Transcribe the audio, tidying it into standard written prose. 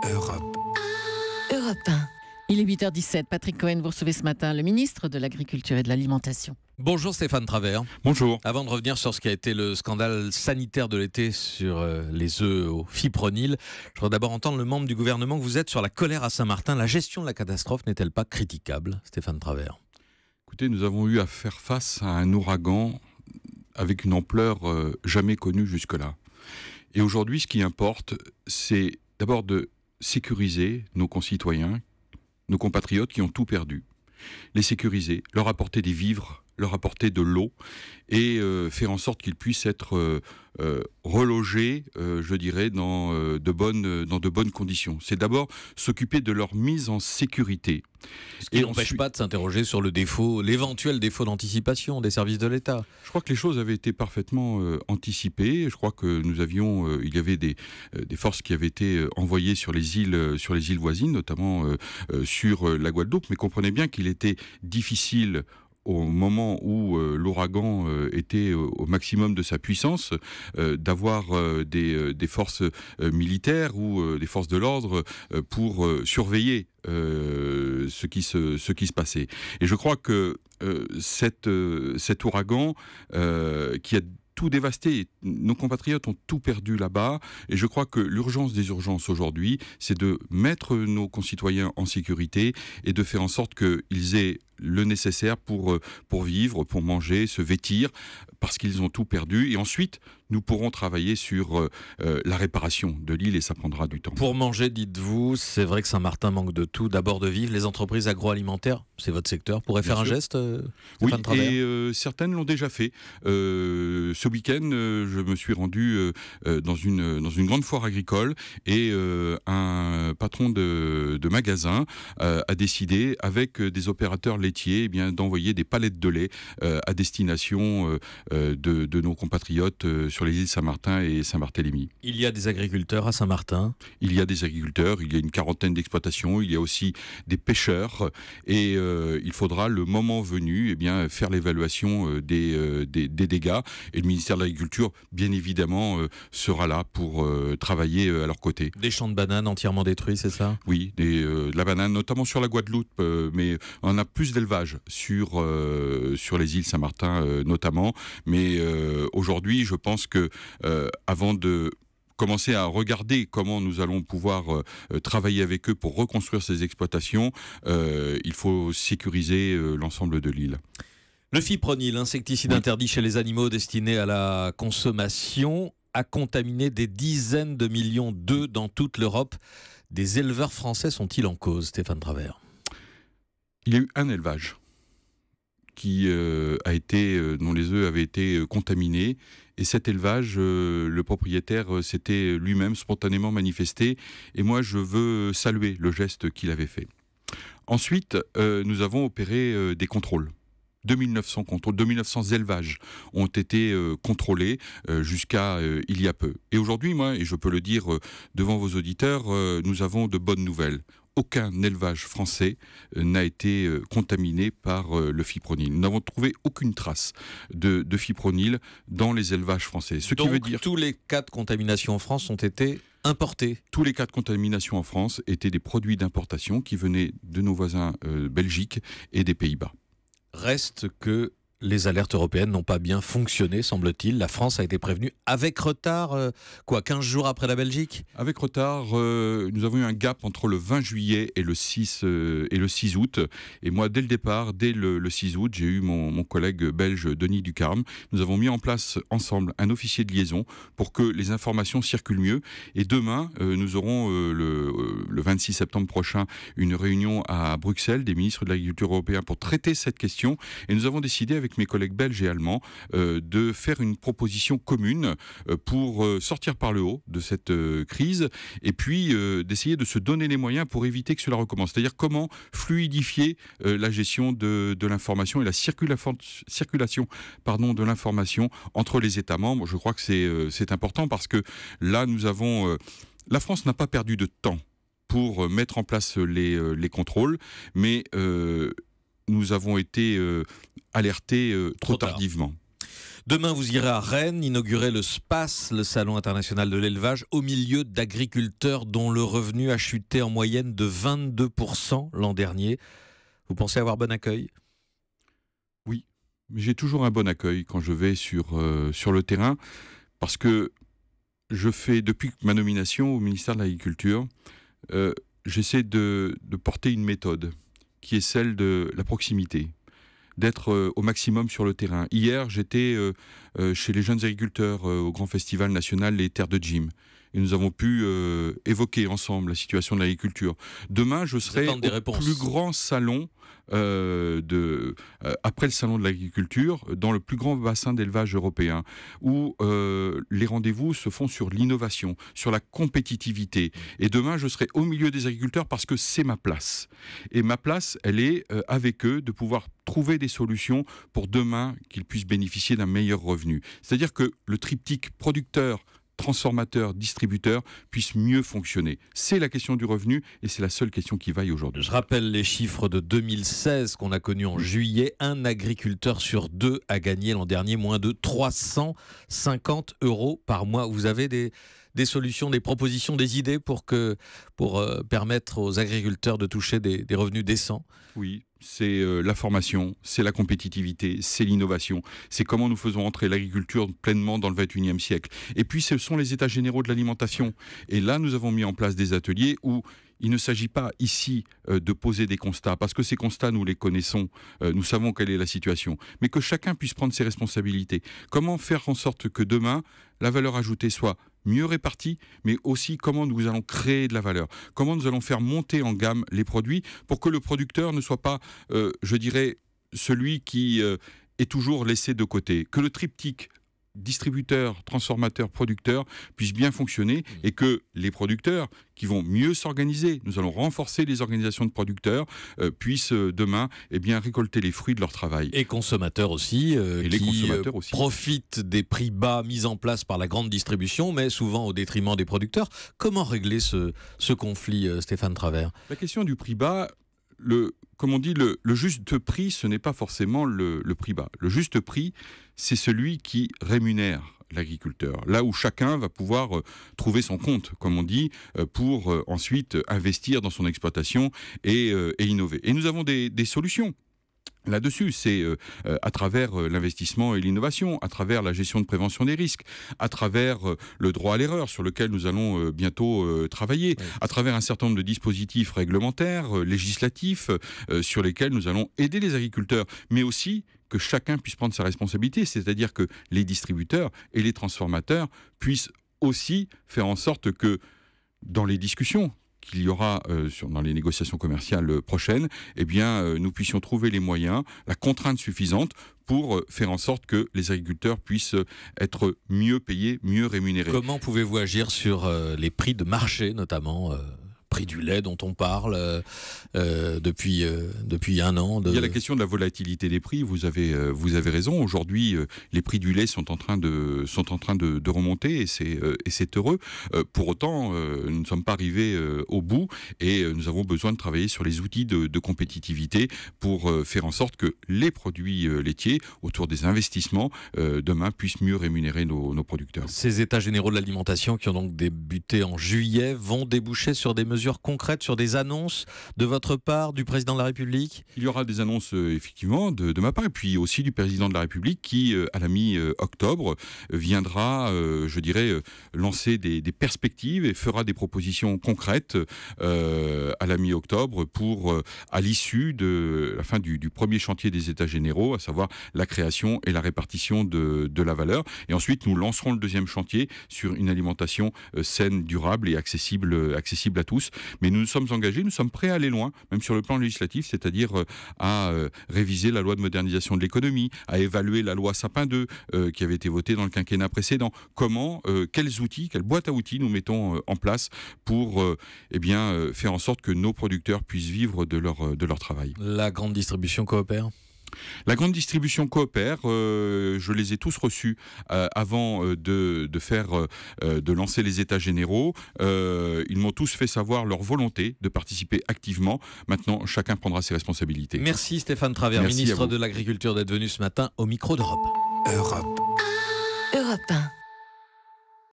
Europe. Europe 1. Il est 8h17. Patrick Cohen, vous recevez ce matin le ministre de l'Agriculture et de l'Alimentation. Bonjour Stéphane Travert. Bonjour. Avant de revenir sur ce qui a été le scandale sanitaire de l'été sur les œufs au fipronil, je voudrais d'abord entendre le membre du gouvernement que vous êtes sur la colère à Saint-Martin. La gestion de la catastrophe n'est-elle pas critiquable, Stéphane Travert? Écoutez, nous avons eu à faire face à un ouragan avec une ampleur jamais connue jusque-là. Et aujourd'hui, ce qui importe, c'est d'abord de sécuriser nos concitoyens, nos compatriotes qui ont tout perdu. Les sécuriser, leur apporter des vivres, leur apporter de l'eau et faire en sorte qu'ils puissent être relogés, je dirais, dans de bonnes conditions. C'est d'abord s'occuper de leur mise en sécurité. Ce qui n'empêche pas de s'interroger sur l'éventuel défaut d'anticipation des services de l'État. Je crois que les choses avaient été parfaitement anticipées. Je crois que il y avait des forces qui avaient été envoyées sur les îles voisines, notamment sur la Guadeloupe. Mais comprenez bien qu'il était difficile au moment où l'ouragan était au maximum de sa puissance, d'avoir des forces militaires ou des forces de l'ordre pour surveiller ce qui se passait. Et je crois que cet ouragan qui a tout dévasté, nos compatriotes ont tout perdu là-bas, et je crois que l'urgence des urgences aujourd'hui, c'est de mettre nos concitoyens en sécurité et de faire en sorte qu'ils aient le nécessaire pour vivre, pour manger, se vêtir, parce qu'ils ont tout perdu. Et ensuite, nous pourrons travailler sur la réparation de l'île, et ça prendra du temps. Pour manger, dites-vous, c'est vrai que Saint-Martin manque de tout. D'abord de vivre, les entreprises agroalimentaires, c'est votre secteur, pourraient faire un geste, oui, Stéphane Travert? Et certaines l'ont déjà fait. Ce week-end, je me suis rendu dans une grande foire agricole, et un patron de magasin a décidé, avec des opérateurs laitiers, eh bien, d'envoyer des palettes de lait à destination de nos compatriotes sur les îles Saint-Martin et Saint-Barthélemy. Il y a des agriculteurs à Saint-Martin? Il y a des agriculteurs, il y a une quarantaine d'exploitations, il y a aussi des pêcheurs, et il faudra, le moment venu, eh bien, faire l'évaluation des dégâts, et le ministère de l'Agriculture, bien évidemment, sera là pour travailler à leur côté. Des champs de bananes entièrement détruits, c'est ça? Oui, de la banane, notamment sur la Guadeloupe, mais on a plus d'élevage sur les îles Saint-Martin notamment, mais aujourd'hui, je pense que avant de commencer à regarder comment nous allons pouvoir travailler avec eux pour reconstruire ces exploitations, il faut sécuriser l'ensemble de l'île. Le fipronil, insecticide interdit chez les animaux destiné à la consommation, a contaminé des dizaines de millions d'œufs dans toute l'Europe. Des éleveurs français sont-ils en cause, Stéphane Travert? Il y a eu un élevage qui dont les œufs avaient été contaminés, et cet élevage, le propriétaire s'était lui-même spontanément manifesté, et moi je veux saluer le geste qu'il avait fait. Ensuite, nous avons opéré des contrôles. 2900 contrôles, 2900 élevages ont été contrôlés jusqu'à il y a peu. Et aujourd'hui, moi, et je peux le dire devant vos auditeurs, nous avons de bonnes nouvelles. Aucun élevage français n'a été contaminé par le fipronil. Nous n'avons trouvé aucune trace de fipronil dans les élevages français. Donc, qui veut dire tous les cas de contamination en France ont été importés? Tous les cas de contamination en France étaient des produits d'importation qui venaient de nos voisins Belgique et des Pays-Bas. Reste que les alertes européennes n'ont pas bien fonctionné, semble-t-il. La France a été prévenue avec retard, 15 jours après la Belgique? Avec retard, nous avons eu un gap entre le 20 juillet et le 6 août. Et moi, dès le départ, dès le 6 août, j'ai eu mon collègue belge Denis Ducarme. Nous avons mis en place ensemble un officier de liaison pour que les informations circulent mieux. Et demain, nous aurons le 26 septembre prochain une réunion à Bruxelles des ministres de l'Agriculture européens pour traiter cette question. Et nous avons décidé avec mes collègues belges et allemands de faire une proposition commune pour sortir par le haut de cette crise, et puis d'essayer de se donner les moyens pour éviter que cela recommence. C'est-à-dire comment fluidifier la gestion de l'information et la circulation de l'information entre les États membres. Je crois que c'est important, parce que là, la France n'a pas perdu de temps pour mettre en place les contrôles, mais nous avons été alertés trop tardivement. Demain, vous irez à Rennes inaugurer le SPACE, le Salon international de l'élevage, au milieu d'agriculteurs dont le revenu a chuté en moyenne de 22% l'an dernier. Vous pensez avoir bon accueil ? Oui, mais j'ai toujours un bon accueil quand je vais sur le terrain, parce que je fais, depuis ma nomination au ministère de l'Agriculture, j'essaie de porter une méthode qui est celle de la proximité, d'être au maximum sur le terrain. Hier, j'étais chez les jeunes agriculteurs au grand festival national Les Terres de Jim. Et nous avons pu évoquer ensemble la situation de l'agriculture. Demain, je serai au plus grand salon après le salon de l'agriculture, dans le plus grand bassin d'élevage européen, où les rendez-vous se font sur l'innovation, sur la compétitivité. Et demain, je serai au milieu des agriculteurs parce que c'est ma place. Et ma place, elle est avec eux, de pouvoir trouver des solutions pour demain qu'ils puissent bénéficier d'un meilleur revenu. C'est-à-dire que le triptyque producteur, transformateurs, distributeurs puissent mieux fonctionner. C'est la question du revenu et c'est la seule question qui vaille aujourd'hui. Je rappelle les chiffres de 2016 qu'on a connus en juillet. Un agriculteur sur deux a gagné l'an dernier moins de 350 € par mois. Vous avez des solutions, des propositions, des idées pour permettre aux agriculteurs de toucher des revenus décents ? Oui, c'est la formation, c'est la compétitivité, c'est l'innovation. C'est comment nous faisons entrer l'agriculture pleinement dans le 21e siècle. Et puis ce sont les états généraux de l'alimentation. Et là, nous avons mis en place des ateliers où il ne s'agit pas ici de poser des constats, parce que ces constats, nous les connaissons, nous savons quelle est la situation, mais que chacun puisse prendre ses responsabilités. Comment faire en sorte que demain, la valeur ajoutée soit mieux répartie, mais aussi comment nous allons créer de la valeur, comment nous allons faire monter en gamme les produits pour que le producteur ne soit pas, je dirais, celui qui est toujours laissé de côté, que le triptyque distributeurs, transformateurs, producteurs puissent bien fonctionner et que les producteurs qui vont mieux s'organiser, nous allons renforcer les organisations de producteurs, puissent demain récolter les fruits de leur travail. Et consommateurs aussi, profitent des prix bas mis en place par la grande distribution, mais souvent au détriment des producteurs. Comment régler ce conflit, Stéphane Travert ? La question du prix bas, comme on dit, le juste prix, ce n'est pas forcément le prix bas. Le juste prix, c'est celui qui rémunère l'agriculteur. Là où chacun va pouvoir trouver son compte, comme on dit, pour ensuite investir dans son exploitation et innover. Et nous avons des solutions. Là-dessus, c'est à travers l'investissement et l'innovation, à travers la gestion de prévention des risques, à travers le droit à l'erreur sur lequel nous allons bientôt travailler, à travers un certain nombre de dispositifs réglementaires, législatifs, sur lesquels nous allons aider les agriculteurs, mais aussi que chacun puisse prendre sa responsabilité, c'est-à-dire que les distributeurs et les transformateurs puissent aussi faire en sorte que dans les discussions qu'il y aura dans les négociations commerciales prochaines, nous puissions trouver les moyens, la contrainte suffisante pour faire en sorte que les agriculteurs puissent être mieux payés, mieux rémunérés. Comment pouvez-vous agir sur les prix de marché, notamment prix du lait dont on parle depuis un an. Il y a la question de la volatilité des prix, vous avez raison. Aujourd'hui, les prix du lait sont en train de remonter et c'est heureux. Pour autant, nous ne sommes pas arrivés au bout et nous avons besoin de travailler sur les outils de compétitivité pour faire en sorte que les produits laitiers, autour des investissements, demain puissent mieux rémunérer nos producteurs. Ces états généraux de l'alimentation qui ont donc débuté en juillet vont déboucher sur des mesures concrètes, sur des annonces de votre part, du président de la République ? Il y aura des annonces effectivement de ma part et puis aussi du président de la République qui, à la mi-octobre, viendra, lancer des perspectives et fera des propositions concrètes à la mi-octobre pour, à l'issue de la fin du premier chantier des États généraux, à savoir la création et la répartition de la valeur. Et ensuite, nous lancerons le deuxième chantier sur une alimentation saine, durable et accessible à tous. Mais nous nous sommes engagés, nous sommes prêts à aller loin, même sur le plan législatif, c'est-à-dire à réviser la loi de modernisation de l'économie, à évaluer la loi Sapin 2 qui avait été votée dans le quinquennat précédent. Quels outils, quelle boîte à outils nous mettons en place pour faire en sorte que nos producteurs puissent vivre de leur travail. La grande distribution coopère ? La grande distribution coopère, je les ai tous reçus avant de lancer les états généraux. Ils m'ont tous fait savoir leur volonté de participer activement. Maintenant, chacun prendra ses responsabilités. Merci Stéphane Travert, ministre de l'Agriculture, d'être venu ce matin au micro d'Europe. Europe 1.